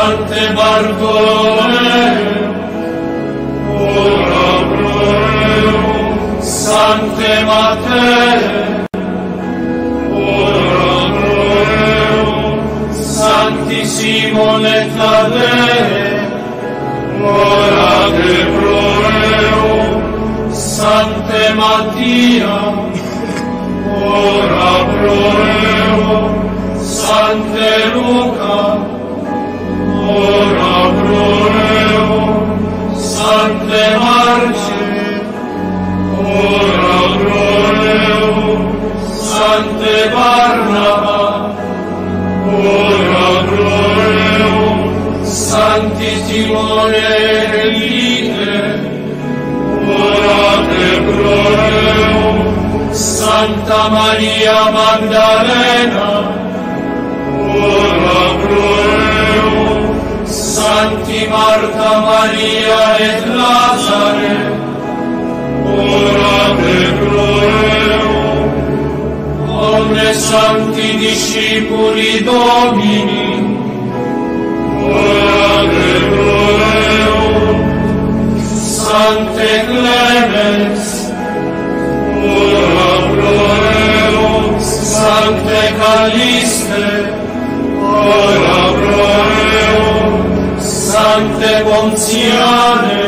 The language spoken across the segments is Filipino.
Sancte Bartolomeo, ora pro eum. Sancte Matteo, ora pro eum. Sancti Simone Taddeo, ora pro eum. Sancte Mattia, ora pro eum. Sancte Luca, ora pro eum. Sancte Marce, ora pro eum. Sancte Barnaba, ora pro eum. Sancti Simone Elite, ora pro eum. Santa Maria Magdalena, ora pro eum. Sancti Marta Maria et Lazare, ora pro eum. Omnes sancti discipuli Domini, ora pro eum. Sancte Clemens, ora pro eum. Sancte Calliste, ora pro eum. Sancte Pontiane,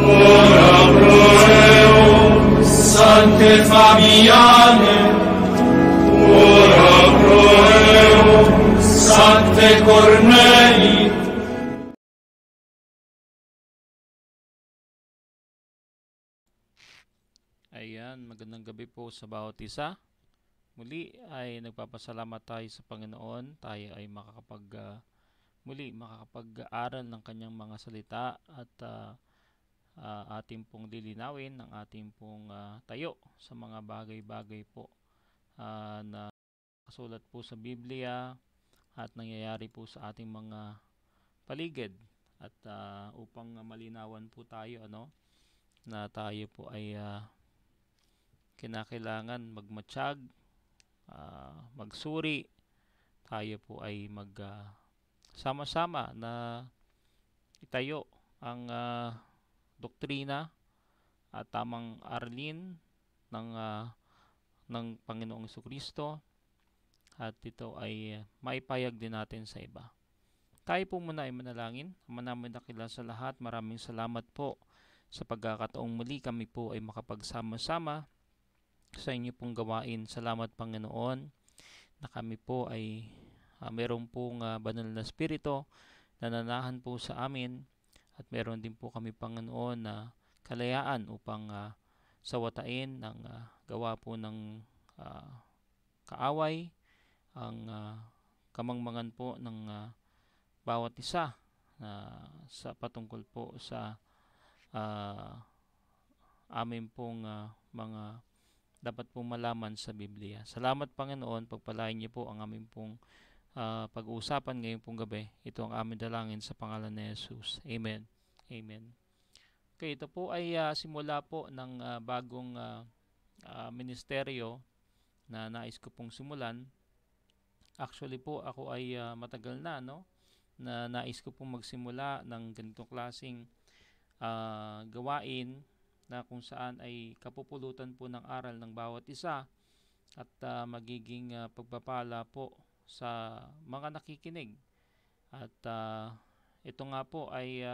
ora pro eum. Sancte Fabiane, ora pro eum. Sancte Corneli. Ayan, magandang gabi po sa bawat isa. Muli ay nagpapasalamat tayo sa Panginoon. Tayo ay muli makakapag-aral ng kanyang mga salita at ating pong lilinawin ng ating pong tayo sa mga bagay-bagay po na kasulat po sa Biblia at nangyayari po sa ating mga paligid. At upang malinawan po tayo na tayo po ay kinakailangan magmatsyag, magsuri, tayo po ay sama-sama na itayo ang doktrina at tamang aralin ng Panginoong Jesucristo, at ito ay maipayag din natin sa iba. Tayo po muna ay manalangin. Ama namin dakila sa lahat, maraming salamat po sa pagkakataong muli kami po ay makapagsama-sama sa inyo pong gawain. Salamat Panginoon na kami po ay meron pong banal na spirito na nanahan po sa amin, at meron din po kami Panginoon na kalayaan upang sawatain ng gawa po ng kaaway, ang kamangmangan po ng bawat isa sa patungkol po sa amin pong mga dapat pong malaman sa Biblia. Salamat Panginoon, pagpalain niyo po ang aming pong pag-uusapan ngayong pong gabi. Ito ang aming dalangin sa pangalan ni Jesus. Amen. Amen. Okay, ito po ay simula po ng bagong ministeryo na nais ko pong simulan. Actually po ako ay matagal na na nais ko pong magsimula ng ganitong klaseng gawain na kung saan ay kapupulutan po ng aral ng bawat isa at magiging pagpapala po sa mga nakikinig. At ito nga po ay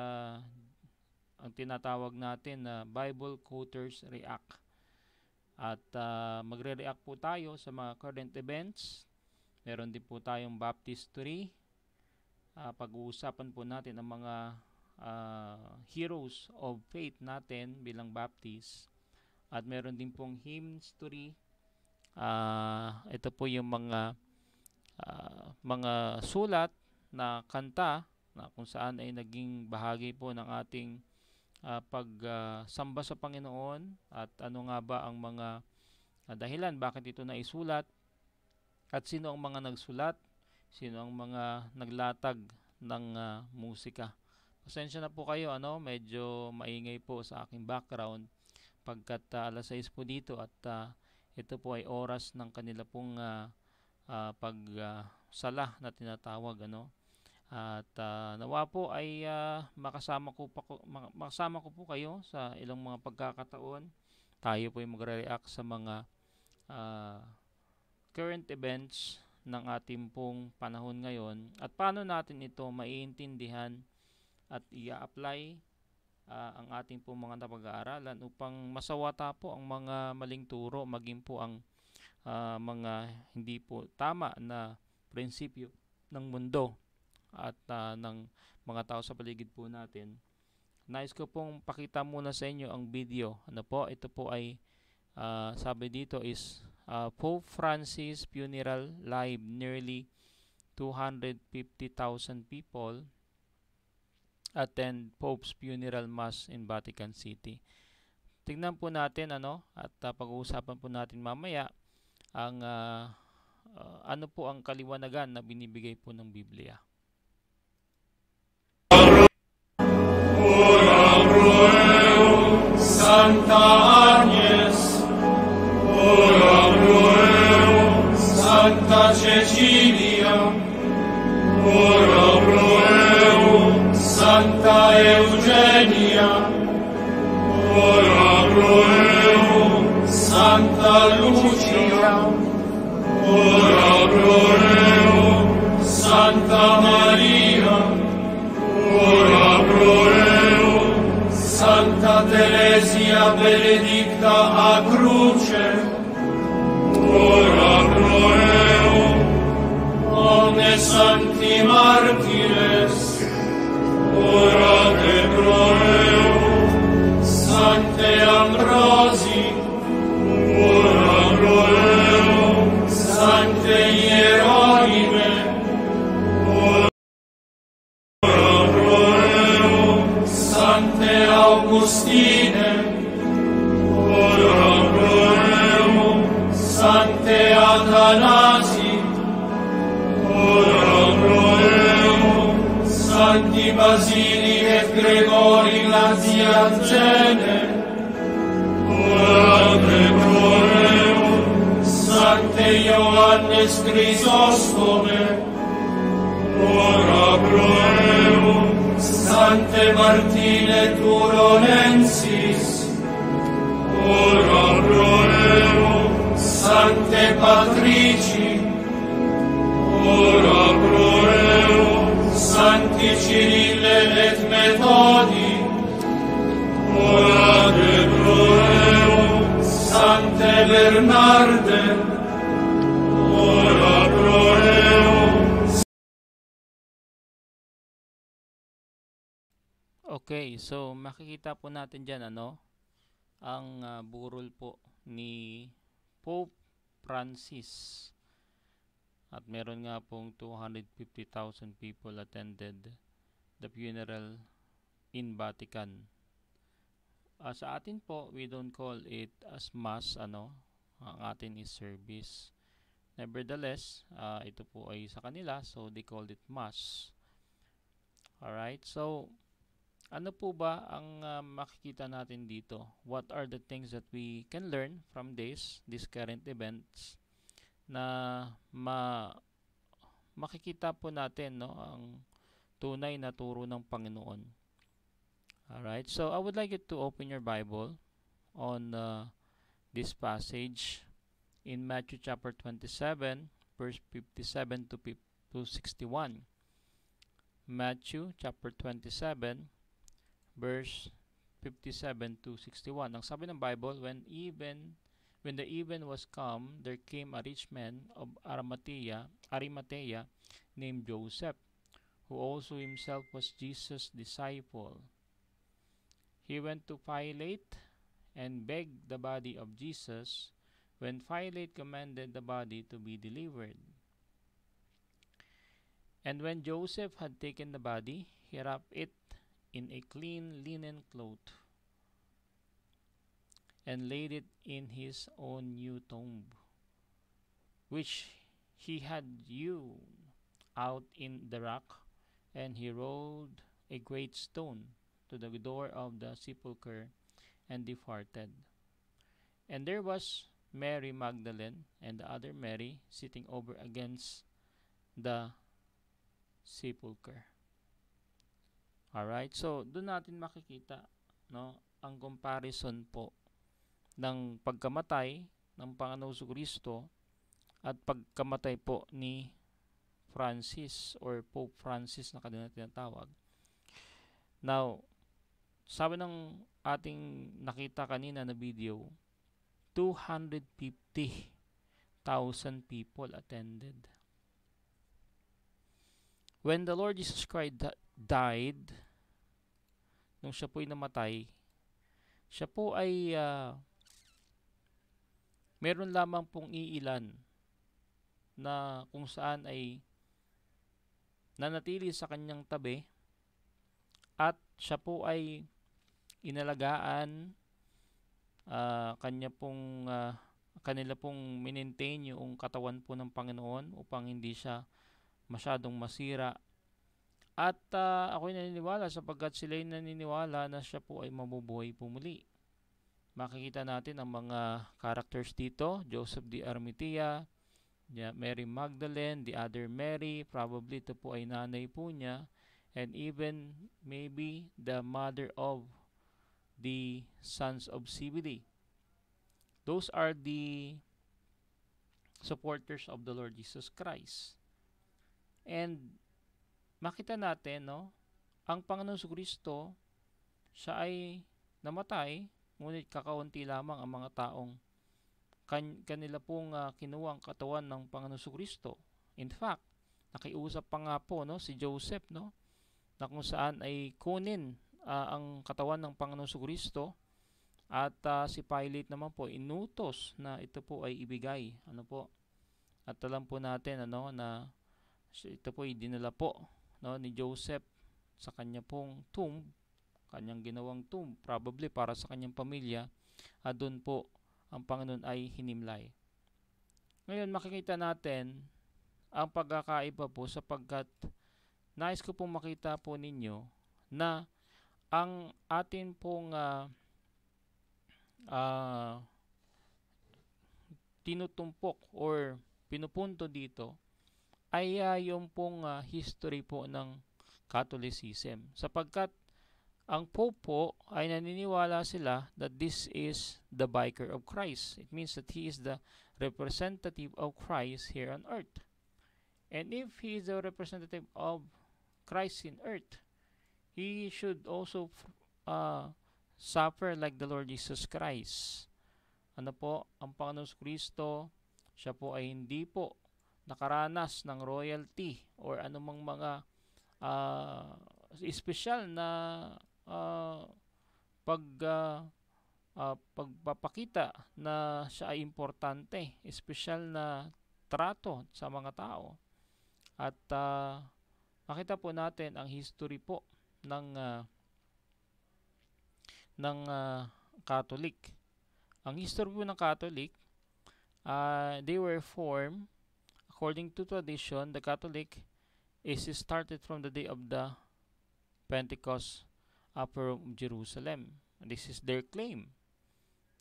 ang tinatawag natin na Bible Quoters React. At magre-react po tayo sa mga current events. Meron din po tayong baptistry. Pag-uusapan po natin ang mga heroes of faith natin bilang Baptist. At meron din pong hymn story. Ito po yung mga sulat na kanta na kung saan ay naging bahagi po ng ating pagsamba sa Panginoon, at ano nga ba ang mga dahilan bakit ito naisulat, at sino ang mga nagsulat, sino ang mga naglatag ng musika. Pasensya na po kayo, medyo maingay po sa aking background pagkat alas 6 po dito, at ito po ay oras ng kanila pong pagsala na tinatawag. At nawa po ay makasama ko po kayo sa ilang mga pagkakataon. Tayo po ay magre-react sa mga ah, current events ng ating pong panahon ngayon at paano natin ito maiintindihan at i-apply ang ating pong mga napag-aaralan upang masawata po ang mga maling turo, maging po ang mga hindi po tama na prinsipyo ng mundo at ng mga tao sa paligid po natin. Nais ko pong pakita muna sa inyo ang video. Ano po? Ito po ay sabi dito is Pope Francis funeral live. Nearly 250,000 people attend Pope's funeral mass in Vatican City. Tingnan po natin at pag-uusapan po natin mamaya ang ano po ang kaliwanagan na binibigay po ng Biblia. Santa Agnes, ora pro eum, Santa Cecilia, ora pro eum, Santa Eugenia, ora pro eum, Santa Lucia, ora pro eum, Santa Maria, ora pro eum, Santa Teresia benedicta a cruce, ora pro eum, omnes sancti martires, orate pro eum, Sancte Ambrosi, ora pro eum, Sancte Hieronyme, Sancte Augustine, ora pro eum, Sancte Athanasi, ora pro eum, Sancti Basili et Gregori Nazianzene, orate pro eum, Sancte Ioannes Chrysostome, ora pro eum, Sancte Martine Turonensis, ora pro eum, Sancte Patrici, ora pro eum, Sancti Cyrille et Methodi, orate pro eum, Sancte Bernarde, ora pro eum. Okay, so makikita po natin dyan ang burol po ni Pope Francis. At meron nga pong 250,000 people attended the funeral in Vatican. Sa atin po, we don't call it as mass, ang atin is service. Nevertheless, ito po ay sa kanila, so they called it mass. Alright, so ano po ba ang makikita natin dito? What are the things that we can learn from these current events na makikita po natin ang tunay na turo ng Panginoon? Alright, so I would like you to open your Bible on this passage in Matthew chapter 27 verse 57 to 61. Matthew chapter 27 verse 57 to 61. Ang sabi ng Bible, when the even was come, there came a rich man of Arimathea named Joseph, who also himself was Jesus' disciple. He went to Pilate and begged the body of Jesus. When Pilate commanded the body to be delivered. And when Joseph had taken the body, he wrapped it in a clean linen cloth and laid it in his own new tomb, which he had hewn out in the rock, and he rolled a great stone to the door of the sepulchre and departed. And there was Mary Magdalene and the other Mary sitting over against the sepulcher. Alright, so doon natin makikita, no, ang comparison po ng pagkamatay ng Panginoong Kristo at pagkamatay po ni Francis or Pope Francis na kanila tinatawag. Now, sabi ng ating nakita kanina na video, 250,000 people attended. When the Lord Jesus Christ died, nung siya po'y namatay, siya po ay meron lamang pong iilan na kung saan ay nanatili sa kanyang tabi at siya po ay inalagaan, kanila pong maintain yung katawan po ng Panginoon upang hindi siya masyadong masira. At ako'y naniniwala sapagkat sila'y naniniwala na siya po ay mabubuhay po muli. Makikita natin ang mga characters dito, Joseph de Arimathea, Mary Magdalene, the other Mary, probably ito po ay nanay po niya, and even maybe the mother of the sons of Zebedee. Those are the supporters of the Lord Jesus Christ. And makita natin, no, ang Panginoon Kristo, siya ay namatay, ngunit kakaunti lamang ang mga taong kanila pong kinuha ang katawan ng Panginoon Kristo. In fact, nakiusap pa nga po, no, si Joseph, no, na kung saan ay kunin ang katawan ng Panginoon Kristo, at si Pilate naman po inutos na ito po ay ibigay, ano po. At alam po natin, ano, na ito po ay dinala po, no, ni Joseph sa kanya pong tomb, kanyang ginawang tomb, probably para sa kanyang pamilya, at doon po ang Panginoon ay hinimlay. Ngayon makikita natin ang pagkakaiba po sapagkat nais ko pong makita po ninyo na ang atin pong tinutumpok or pinupunto dito ay yung pong history po ng Catholicism. Sapagkat ang Pope po ay naniniwala sila that this is the Vicar of Christ. It means that he is the representative of Christ here on earth. And if he is the representative of Christ in earth, he should also suffer like the Lord Jesus Christ. Ano po, ang Panginoon Kristo, siya po ay hindi po nakaranas ng royalty or anumang mga espesyal na pagpapakita na siya ay importante, espesyal na trato sa mga tao. At makita po natin ang history po ng Catholic. Ang history po ng Catholic, they were formed according to tradition. The Catholic is started from the day of the Pentecost Upper Room of Jerusalem. This is their claim.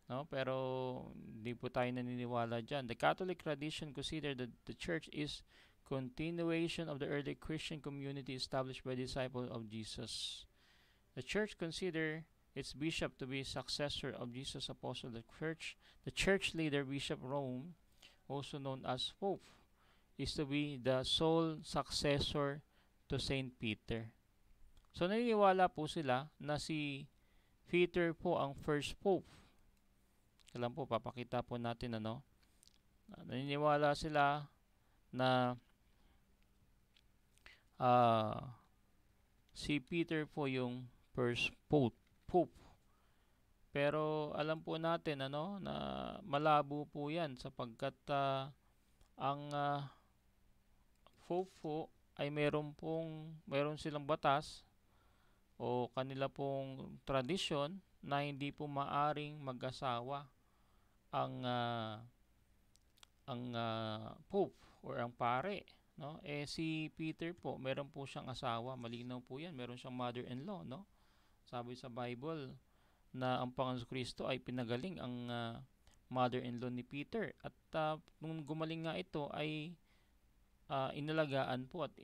No? Pero hindi po tayo naniniwala dyan. The Catholic tradition consider that the church is continuation of the early Christian community established by disciples of Jesus. The church consider its bishop to be successor of Jesus' apostle. The church leader, Bishop Rome, also known as Pope, is to be the sole successor to Saint Peter. So naniniwala po sila na si Peter po ang first Pope. Alam po, papakita po natin, ano. Naniniwala sila na si Peter po yung first Pope. Pero alam po natin, ano, na malabo po yan sapagkat ang Pope po ay meron silang batas o kanila pong tradisyon na hindi po maaring mag-asawa ang Pope or ang pare, no? Si Peter po, meron po siyang asawa, malinaw po 'yan, meron siyang mother-in-law, no? Sabi sa Bible na ang Panginoon Kristo ay pinagaling ang mother-in-law ni Peter, at nung gumaling nga ito ay inalagaan po at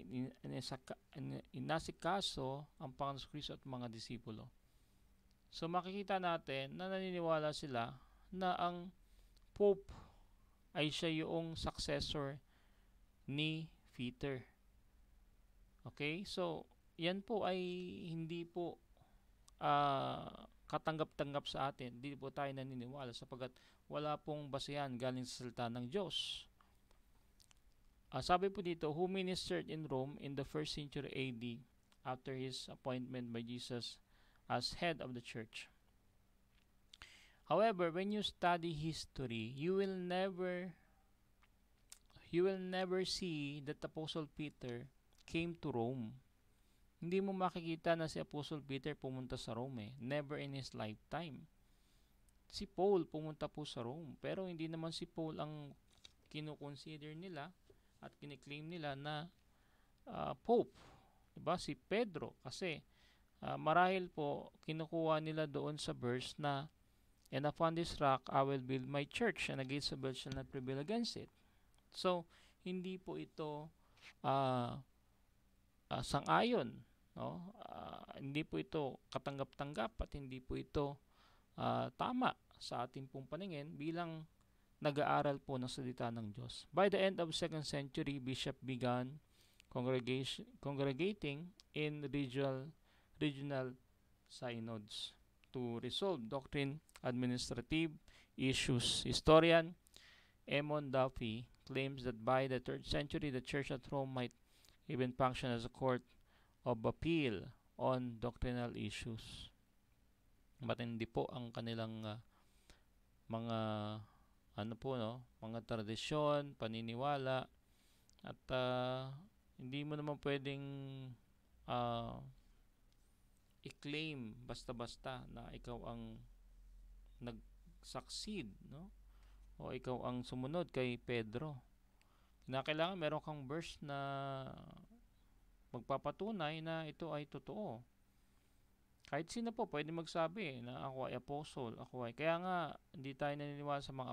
inasikaso ang Panginoon Kristo at mga disipulo. So makikita natin na naniniwala sila na ang Pope ay siya yung successor ni Peter. Okay? So, yan po ay hindi po katanggap-tanggap sa atin. Hindi po tayo naniniwala sapagkat wala pong basehan galing sa salita ng Diyos. Sabi po dito, who ministered in Rome in the 1st century AD after his appointment by Jesus as head of the church. However, when you study history, you will never see that Apostle Peter came to Rome. Hindi mo makikita na si Apostle Peter pumunta sa Rome. Never in his lifetime. Si Paul pumunta po sa Rome. Pero hindi naman si Paul ang kinukonsider nila at kiniklaim nila na Pope. Diba? Si Pedro. Kasi marahil po kinukuha nila doon sa verse na and upon this rock I will build my church and the gates of hell shall not prevail against it. So, hindi po ito sang-ayon. No? Hindi po ito katanggap-tanggap at hindi po ito tama sa ating pong paningin bilang nag-aaral po ng salita ng Diyos. By the end of 2nd century, Bishop began congregating in regional synods to resolve doctrine administrative issues. Historian Eamon Duffy claims that by the 3rd century, the Church at Rome might even function as a court of appeal on doctrinal issues. Matindi po ang kanilang mga mga tradisyon, paniniwala, at hindi mo naman pwedeng i-claim basta-basta na ikaw ang nag-succeed, no? O ikaw ang sumunod kay Pedro. Kailangan meron kang verse na magpapatunay na ito ay totoo. Kahit sino po pwede magsabi na ako ay apostle, kaya nga hindi tayo naniniwala sa mga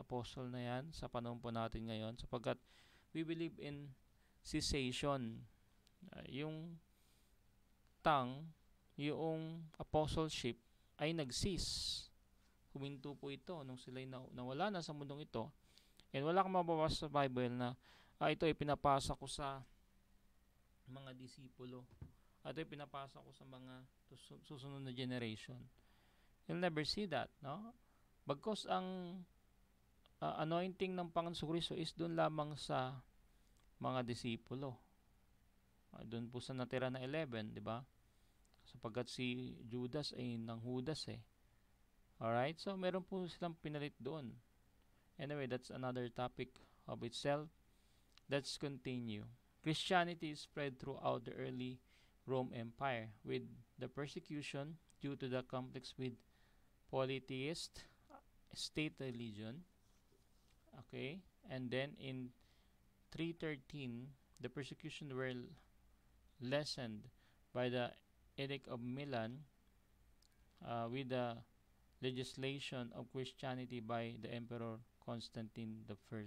apostle na yan sa panahon po natin ngayon sapagkat we believe in cessation. Yung yung apostleship ay nag-cease. Huminto po ito nung sila'y nawala na sa mundong ito. And wala kang mababasa sa Bible na ito ay pinapasa ko sa mga disipulo. Ito ay pinapasa ko sa mga susunod na generation. You'll never see that, no? Bagkus ang anointing ng Panginoon Kristo is doon lamang sa mga disipulo. Doon po sa natira na 11, di ba? Sapagkat si Judas ay nang Judas eh. Alright, so meron po silang pinalit doon. Anyway, that's another topic of itself. Let's continue. Christianity spread throughout the early Rome Empire with the persecution due to the conflicts with polytheist state religion. Okay, and then in 313, the persecution were lessened by the Edict of Milan with the legislation of Christianity by the Emperor Constantine I.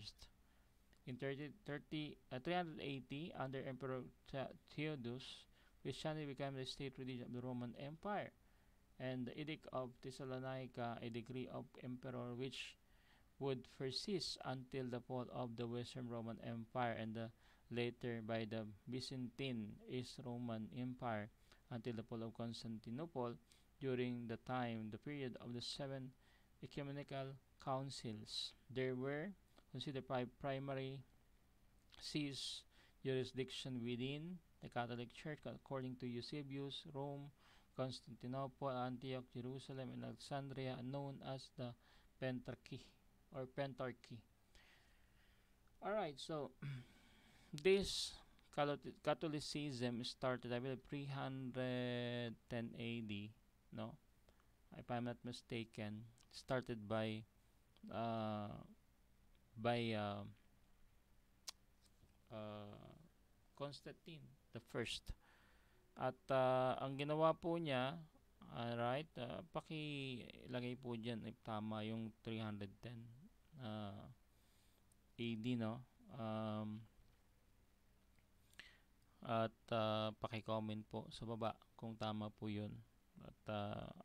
In 380, under Emperor Theodosius, Christianity became the state religion of the Roman Empire, and the Edict of Thessalonica, a decree of emperor which would persist until the fall of the Western Roman Empire and the later by the Byzantine East Roman Empire until the fall of Constantinople. During the period of the 7 ecumenical councils, there were considered 5 primary sees jurisdiction within the Catholic Church according to Eusebius: Rome, Constantinople, Antioch, Jerusalem, and Alexandria, known as the Pentarchy or Pentarchy. Alright, so this Catholicism started, I believe, 310 AD, no? If I'm not mistaken, started by Constantine the First. At ang ginawa po niya, alright, pakilagay po dyan if tama yung 310 AD, no? At paki-comment po sa baba kung tama po yun. At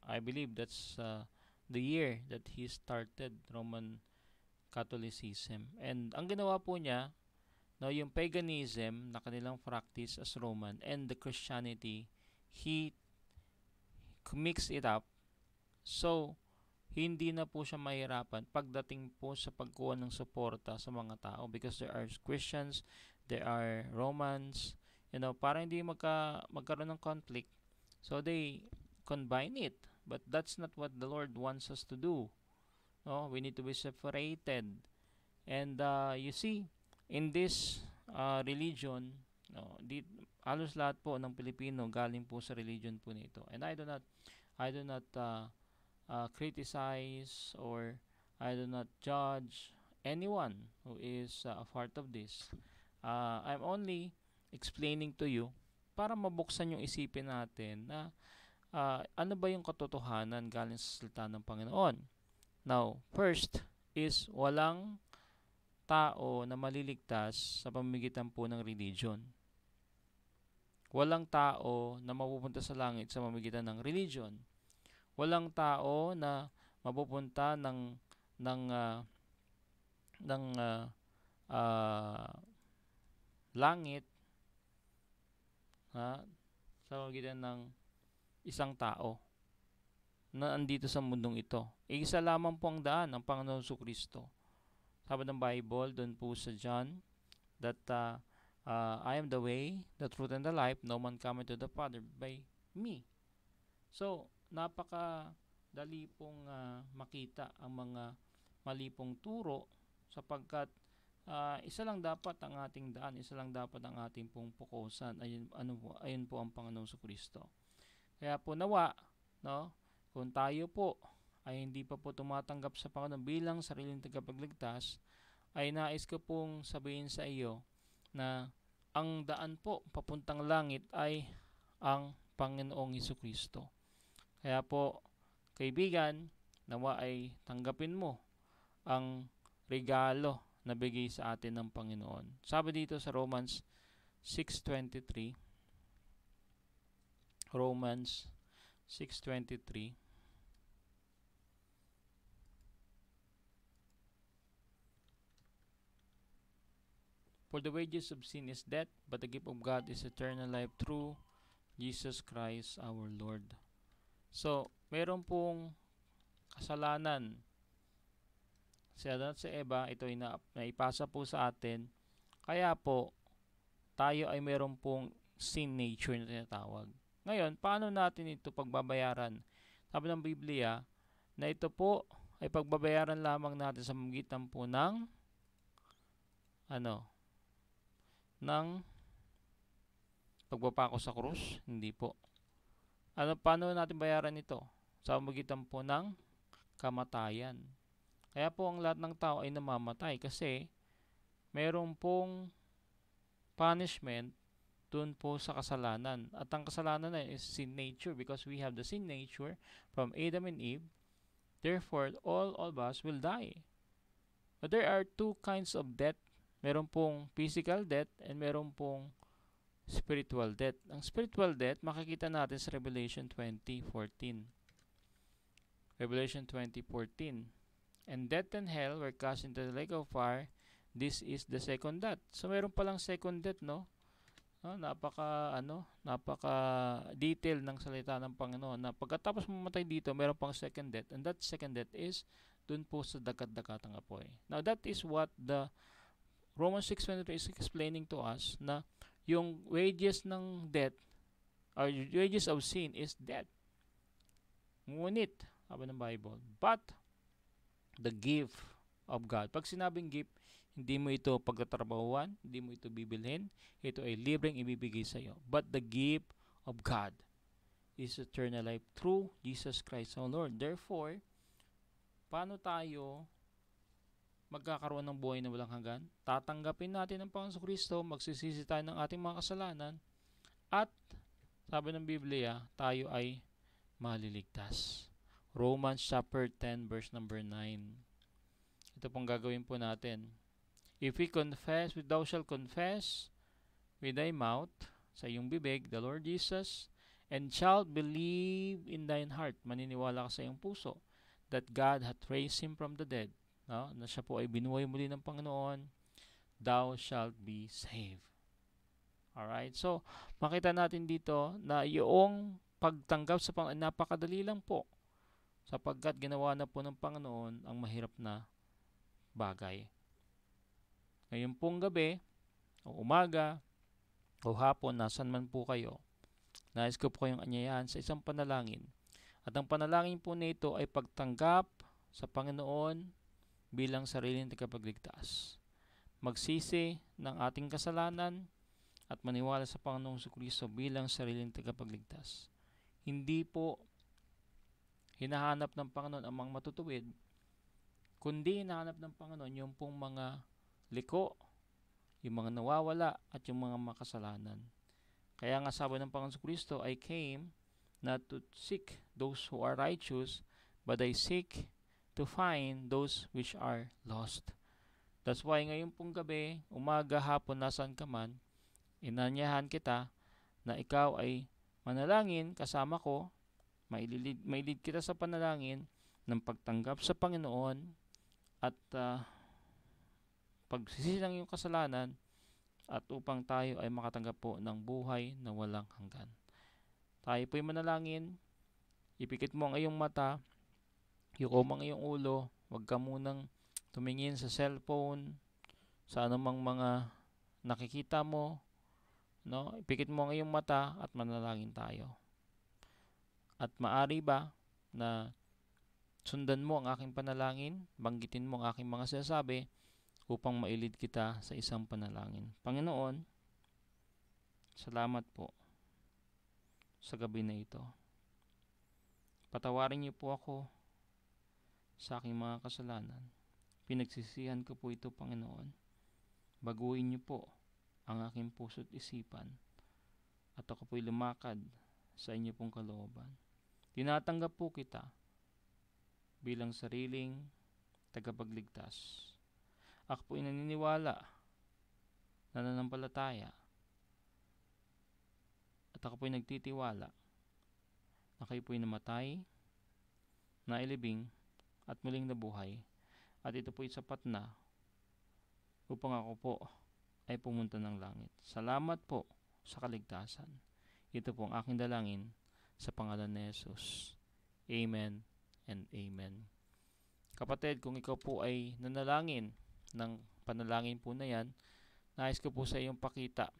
I believe that's the year that he started Roman Catholicism. And ang ginawa po niya, no, yung paganism na kanilang practice as Roman and the Christianity, he mixed it up. So, hindi na po siya mahirapan pagdating po sa pagkuha ng suporta sa mga tao because there are Christians, there are Romans, para hindi magkaroon ng conflict. So, they combine it. But that's not what the Lord wants us to do. No, we need to be separated. And you see, in this religion, no, halos lahat po ng Pilipino galing po sa religion po nito. And I do not criticize or I do not judge anyone who is a part of this. I'm only explaining to you para mabuksan yung isipin natin na ano ba yung katotohanan galing sa salita ng Panginoon. Now, first is walang tao na maliligtas sa pamamagitan po ng religion. Walang tao na mapupunta sa langit sa pamamagitan ng religion. Walang tao na mapupunta ng langit sa pamamagitan ng isang tao na andito sa mundong ito. Isa lamang po ang daan, ang Panginoon Jesucristo. Sabi ng Bible, doon po sa John, that I am the way, the truth, and the life. No man cometh to the Father by me. So, napakadali pong makita ang mga mali pong turo sapagkat isa lang dapat ang ating daan, isa lang dapat ang ating pong pukusan. Ayun po ang Panginoong Jesucristo. Kaya po nawa, no, kung tayo po ay hindi pa po tumatanggap sa Panginoon bilang sariling tagapagligtas, ay nais ko pong sabihin sa iyo na ang daan po papuntang langit ay ang Panginoong Jesucristo. Kaya po, kaibigan, nawa ay tanggapin mo ang regalo na bigay sa atin ng Panginoon. Sabi dito sa Romans 6:23, Romans 6:23, for the wages of sin is death, but the gift of God is eternal life through Jesus Christ our Lord. So, meron pong kasalanan si Adan at si Eva, ito ay naipasa po sa atin. Kaya po, tayo ay meron pong sin nature na tinatawag. Ngayon, paano natin ito pagbabayaran? Sabi ng Biblia, na ito po ay pagbabayaran lamang natin sa pamamagitan po ng pagpapako sa krus? Hindi po. Paano natin bayaran ito? Sa pamamagitan po ng kamatayan. Kaya po ang lahat ng tao ay namamatay kasi mayroon pong punishment dun po sa kasalanan. At ang kasalanan na is sin nature because we have the sin nature from Adam and Eve. Therefore, all of us will die. But there are two kinds of death. Meron pong physical death and meron pong spiritual death. Ang spiritual death, makikita natin sa Revelation 20:14. Revelation 20:14. And death and hell were cast into the lake of fire. This is the second death. So meron palang second death, no? Napaka detail ng salita ng Panginoon na pagkatapos mamatay dito, meron pang second death. And that second death is dun po sa dagat-dagatang apoy. Now that is what the Romans 6:23 is explaining to us, na yung wages ng death or wages of sin is death. Ngunit, sabi ng Bible, but the gift of God. Pag sinabing gift, hindi mo ito pagtatrabahuan, hindi mo ito bibilhin, ito ay libreng ibibigay sa iyo. But the gift of God is eternal life through Jesus Christ our Lord. Therefore, paano tayo magkakaroon ng buhay na walang hanggan? Tatanggapin natin ang Panginoon Kristo, magsisisi tayo ng ating mga kasalanan, at sabi ng Biblia, tayo ay maliligtas. Romans chapter 10 verse number 9. Ito pong gagawin po natin. If we confess, thou shalt confess with thy mouth, sa iyong bibig, the Lord Jesus, and shalt believe in thine heart, maniniwala ka sa iyong puso, that God hath raised him from the dead, no? Na siya po ay binuhay muli ng Panginoon, thou shalt be saved. Alright, so makita natin dito na yung pagtanggap sa Panginoon, napakadali lang po, sapagkat ginawa na po ng Panginoon ang mahirap na bagay. Ngayon pong gabi, o umaga, o hapon, nasan man po kayo, nais ko po kayong anyayahan sa isang panalangin. At ang panalangin po nito ay pagtanggap sa Panginoon bilang sariling tagapagligtas. Magsisi ng ating kasalanan at maniwala sa Panginoong Jesucristo bilang sariling tagapagligtas. Hindi po hinahanap ng Panginoon ang mga matutuwid, kundi hinahanap ng Panginoon yung pong mga liko, yung mga nawawala at yung mga makasalanan. Kaya nga sabi ng Panginoon Jesucristo, I came not to seek those who are righteous, but I seek to find those which are lost. That's why ngayon pong gabi, umaga, hapon, nasan ka man, inanyahan kita na ikaw ay manalangin kasama ko, mailid kita sa panalangin ng pagtanggap sa Panginoon at pagsisi ng iyong kasalanan, at upang tayo ay makatanggap po ng buhay na walang hanggan. Tayo po'y manalangin, ipikit mo ang iyong mata, yuko mo ang iyong ulo, huwag ka munang tumingin sa cellphone, sa anumang mga nakikita mo, no? Ipikit mo ang iyong mata at manalangin tayo. At maari ba na sundan mo ang aking panalangin, banggitin mo ang aking mga sinasabi upang mailid kita sa isang panalangin. Panginoon, salamat po sa gabi na ito. Patawarin niyo po ako sa aking mga kasalanan. Pinagsisihan ko po ito, Panginoon. Baguhin niyo po ang aking puso't isipan at ako po'y lumakad sa inyo pong kalooban. Tinatanggap po kita bilang sariling tagapagligtas. Ako po'y naniniwala, nananampalataya, at ako po'y nagtitiwala na kayo po'y namatay, nailibing, at muling nabuhay, at ito po'y sapat na upang ako po ay pumunta ng langit. Salamat po sa kaligtasan. Ito po ang aking dalangin sa pangalan ni Jesus. Amen and amen. Kapatid, kung ikaw po ay nanalangin ng panalangin po na yan, nais ko po sa iyong pakita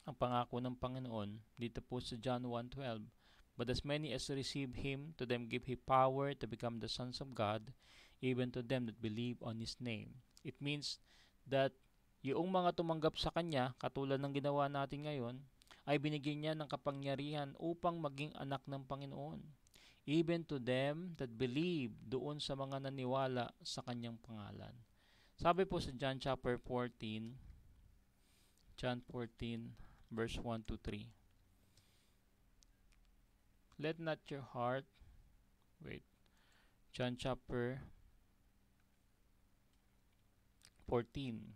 ang pangako ng Panginoon dito po sa John 1:12. But as many as receive Him, to them give He power to become the sons of God, even to them that believe on His name. It means that yung mga tumanggap sa Kanya, katulad ng ginawa natin ngayon, ay binigyan niya ng kapangyarihan upang maging anak ng Panginoon. Even to them that believe, doon sa mga naniwala sa Kanyang pangalan. Sabi po sa John chapter 14, John 14, verse 1 to 3. Let not your heart, John chapter 14,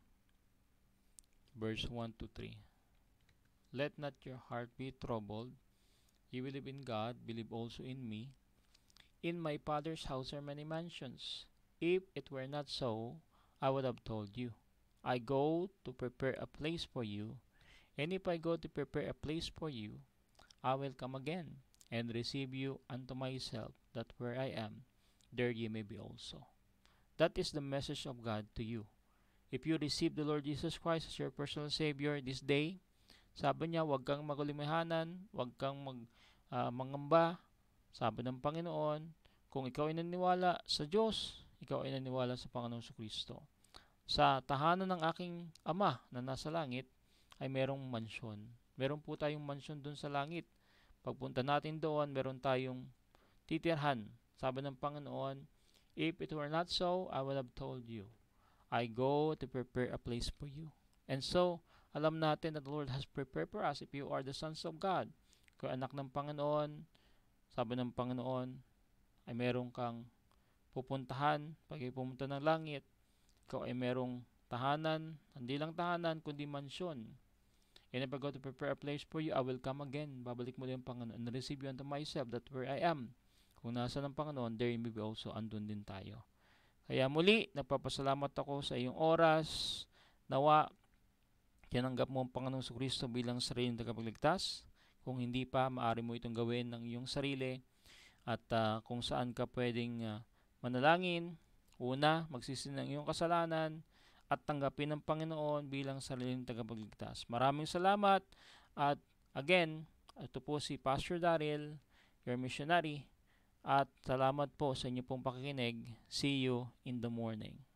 verse 1 to 3. Let not your heart be troubled. You believe in God, believe also in me. In my Father's house are many mansions. If it were not so, I would have told you. I go to prepare a place for you. And if I go to prepare a place for you, I will come again and receive you unto myself, that where I am, there ye may be also. That is the message of God to you. If you receive the Lord Jesus Christ as your personal Savior this day, sabi niya, huwag kang magulimahanan, huwag kang mangamba. Sabi ng Panginoon, kung ikaw ay naniwala sa Diyos, ikaw ay naniwala sa Panginoong Jesucristo. Sa tahanan ng aking Ama na nasa langit, ay merong mansyon. Meron po tayong mansyon doon sa langit. Pagpunta natin doon, meron tayong titirhan. Sabi ng Panginoon, if it were not so, I would have told you. I go to prepare a place for you. And so, alam natin that the Lord has prepared for us if you are the sons of God. Kung anak ng Panginoon, sabi ng Panginoon, ay meron kang pupuntahan. Pag pumunta ng langit, ikaw ay merong tahanan, hindi lang tahanan, kundi mansyon. And if I go to prepare a place for you, I will come again. Babalik muli ang Panginoon and receive you unto myself, that where I am. Kung nasa ng Panginoon, there you may be also, andun din tayo. Kaya muli, nagpapasalamat ako sa iyong oras. Nawa, tinanggap mo ang Panginoong Kristo bilang sariling tagapagligtas. Kung hindi pa, maaari mo itong gawin ng iyong sarili. At kung saan ka pwedeng manalangin, una, magsisi ng iyong kasalanan at tanggapin ng Panginoon bilang sariling tagapagligtas. Maraming salamat. At again, ito po si Pastor Daryl, your missionary. At salamat po sa inyo pong pakikinig. See you in the morning.